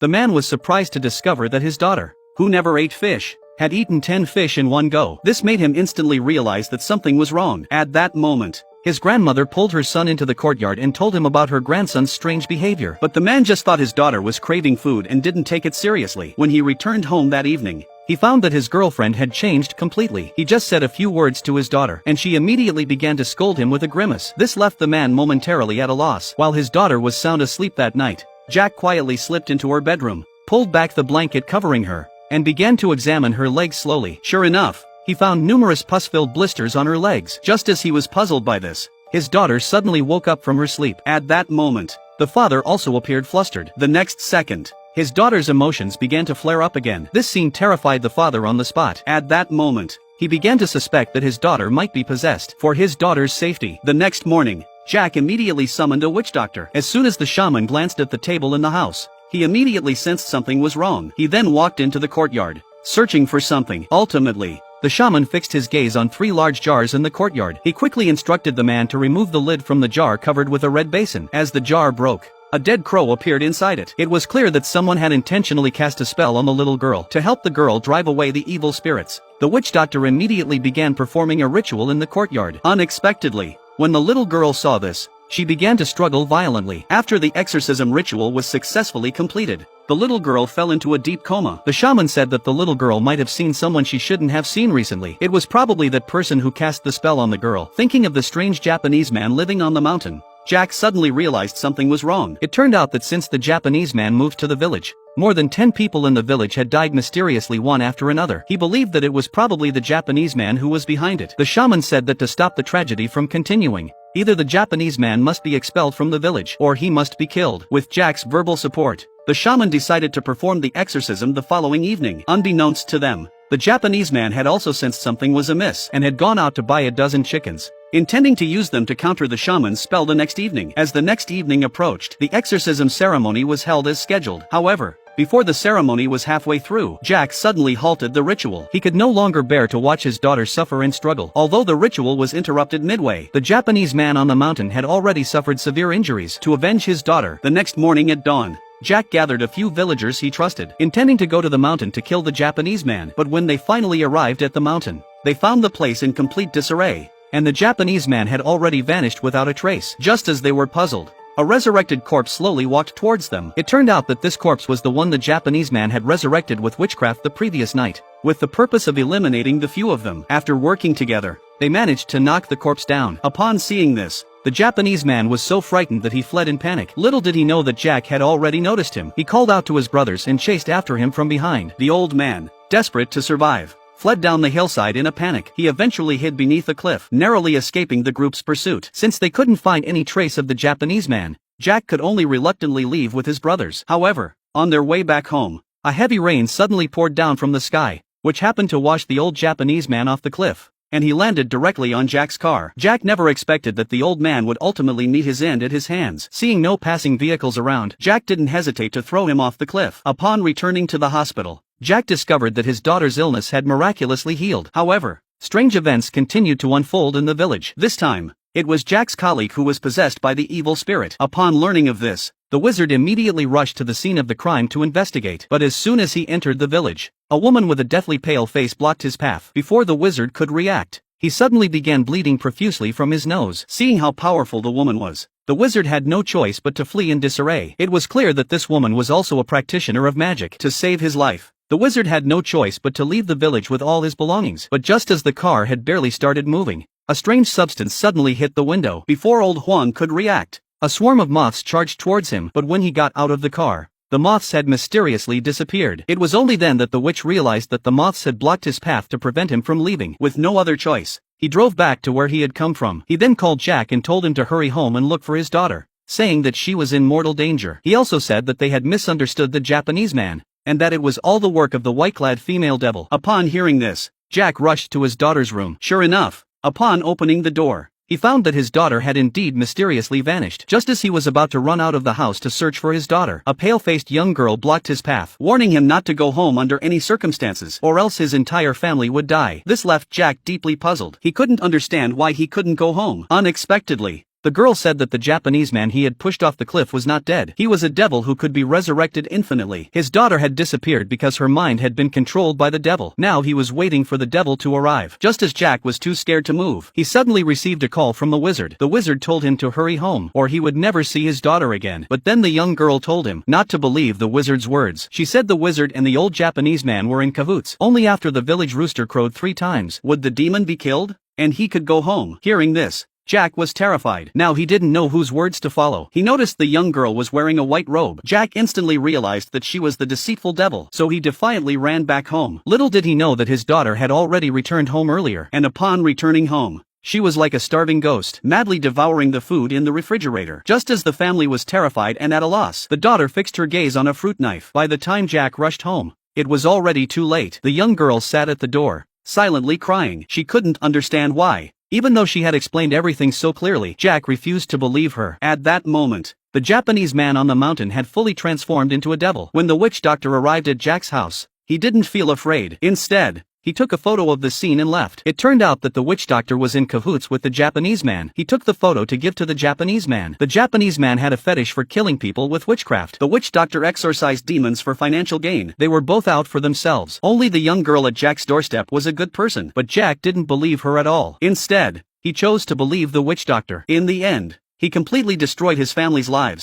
The man was surprised to discover that his daughter, who never ate fish, had eaten 10 fish in one go. This made him instantly realize that something was wrong. At that moment, his grandmother pulled her son into the courtyard and told him about her grandson's strange behavior. But the man just thought his daughter was craving food and didn't take it seriously. When he returned home that evening, he found that his girlfriend had changed completely. He just said a few words to his daughter, and she immediately began to scold him with a grimace. This left the man momentarily at a loss. While his daughter was sound asleep that night, Jack quietly slipped into her bedroom, pulled back the blanket covering her, and began to examine her legs slowly. Sure enough, he found numerous pus-filled blisters on her legs. Just as he was puzzled by this, his daughter suddenly woke up from her sleep. At that moment, the father also appeared flustered. The next second, his daughter's emotions began to flare up again. This scene terrified the father on the spot. At that moment, he began to suspect that his daughter might be possessed. For his daughter's safety, the next morning, Jack immediately summoned a witch doctor. As soon as the shaman glanced at the table in the house, he immediately sensed something was wrong. He then walked into the courtyard, searching for something. Ultimately, the shaman fixed his gaze on 3 large jars in the courtyard. He quickly instructed the man to remove the lid from the jar covered with a red basin. As the jar broke, a dead crow appeared inside it. It was clear that someone had intentionally cast a spell on the little girl to help the girl drive away the evil spirits. The witch doctor immediately began performing a ritual in the courtyard. Unexpectedly, when the little girl saw this, she began to struggle violently. After the exorcism ritual was successfully completed, the little girl fell into a deep coma. The shaman said that the little girl might have seen someone she shouldn't have seen recently. It was probably that person who cast the spell on the girl. Thinking of the strange Japanese man living on the mountain, Jack suddenly realized something was wrong. It turned out that since the Japanese man moved to the village, more than 10 people in the village had died mysteriously one after another. He believed that it was probably the Japanese man who was behind it. The shaman said that to stop the tragedy from continuing, either the Japanese man must be expelled from the village, or he must be killed. With Jack's verbal support, the shaman decided to perform the exorcism the following evening. Unbeknownst to them, the Japanese man had also sensed something was amiss and had gone out to buy a dozen chickens, intending to use them to counter the shaman's spell the next evening. As the next evening approached, the exorcism ceremony was held as scheduled. However, before the ceremony was halfway through, Jack suddenly halted the ritual. He could no longer bear to watch his daughter suffer and struggle. Although the ritual was interrupted midway, the Japanese man on the mountain had already suffered severe injuries. To avenge his daughter, the next morning at dawn, Jack gathered a few villagers he trusted, intending to go to the mountain to kill the Japanese man. But when they finally arrived at the mountain, they found the place in complete disarray, and the Japanese man had already vanished without a trace. Just as they were puzzled, a resurrected corpse slowly walked towards them. It turned out that this corpse was the one the Japanese man had resurrected with witchcraft the previous night, with the purpose of eliminating the few of them. After working together, they managed to knock the corpse down. Upon seeing this, the Japanese man was so frightened that he fled in panic. Little did he know that Jack had already noticed him. He called out to his brothers and chased after him from behind. The old man, desperate to survive, fled down the hillside in a panic. He eventually hid beneath a cliff, narrowly escaping the group's pursuit. Since they couldn't find any trace of the Japanese man, Jack could only reluctantly leave with his brothers. However, on their way back home, a heavy rain suddenly poured down from the sky, which happened to wash the old Japanese man off the cliff, and he landed directly on Jack's car. Jack never expected that the old man would ultimately meet his end at his hands. Seeing no passing vehicles around, Jack didn't hesitate to throw him off the cliff. Upon returning to the hospital, Jack discovered that his daughter's illness had miraculously healed. However, strange events continued to unfold in the village. This time, it was Jack's colleague who was possessed by the evil spirit. Upon learning of this, the wizard immediately rushed to the scene of the crime to investigate. But as soon as he entered the village, a woman with a deathly pale face blocked his path. Before the wizard could react, he suddenly began bleeding profusely from his nose. Seeing how powerful the woman was, the wizard had no choice but to flee in disarray. It was clear that this woman was also a practitioner of magic. To save his life, the wizard had no choice but to leave the village with all his belongings. But just as the car had barely started moving, a strange substance suddenly hit the window. Before old Juan could react, a swarm of moths charged towards him. But when he got out of the car, the moths had mysteriously disappeared. It was only then that the witch realized that the moths had blocked his path to prevent him from leaving. With no other choice, he drove back to where he had come from. He then called Jack and told him to hurry home and look for his daughter, saying that she was in mortal danger. He also said that they had misunderstood the Japanese man, and that it was all the work of the white-clad female devil. Upon hearing this, Jack rushed to his daughter's room. Sure enough, upon opening the door, he found that his daughter had indeed mysteriously vanished. Just as he was about to run out of the house to search for his daughter, a pale-faced young girl blocked his path, warning him not to go home under any circumstances, or else his entire family would die. This left Jack deeply puzzled. He couldn't understand why he couldn't go home. Unexpectedly, The girl said that the Japanese man he had pushed off the cliff was not dead. He was a devil who could be resurrected infinitely. His daughter had disappeared because her mind had been controlled by the devil. Now he was waiting for the devil to arrive. Just as Jack was too scared to move, he suddenly received a call from the wizard. The wizard told him to hurry home, or he would never see his daughter again. But then the young girl told him not to believe the wizard's words. She said the wizard and the old Japanese man were in cahoots. Only after the village rooster crowed 3 times would the demon be killed, and he could go home. Hearing this, Jack was terrified. Now he didn't know whose words to follow. He noticed the young girl was wearing a white robe. Jack instantly realized that she was the deceitful devil, so he defiantly ran back home. Little did he know that his daughter had already returned home earlier, and upon returning home, she was like a starving ghost, madly devouring the food in the refrigerator. Just as the family was terrified and at a loss, the daughter fixed her gaze on a fruit knife. By the time Jack rushed home, it was already too late. The young girl sat at the door, silently crying. She couldn't understand why. Even though she had explained everything so clearly, Jack refused to believe her. At that moment, the Japanese man on the mountain had fully transformed into a devil. When the witch doctor arrived at Jack's house, he didn't feel afraid. Instead, he took a photo of the scene and left. It turned out that the witch doctor was in cahoots with the Japanese man. He took the photo to give to the Japanese man. The Japanese man had a fetish for killing people with witchcraft. The witch doctor exorcised demons for financial gain. They were both out for themselves. Only the young girl at Jack's doorstep was a good person, but Jack didn't believe her at all. Instead, he chose to believe the witch doctor. In the end, he completely destroyed his family's lives.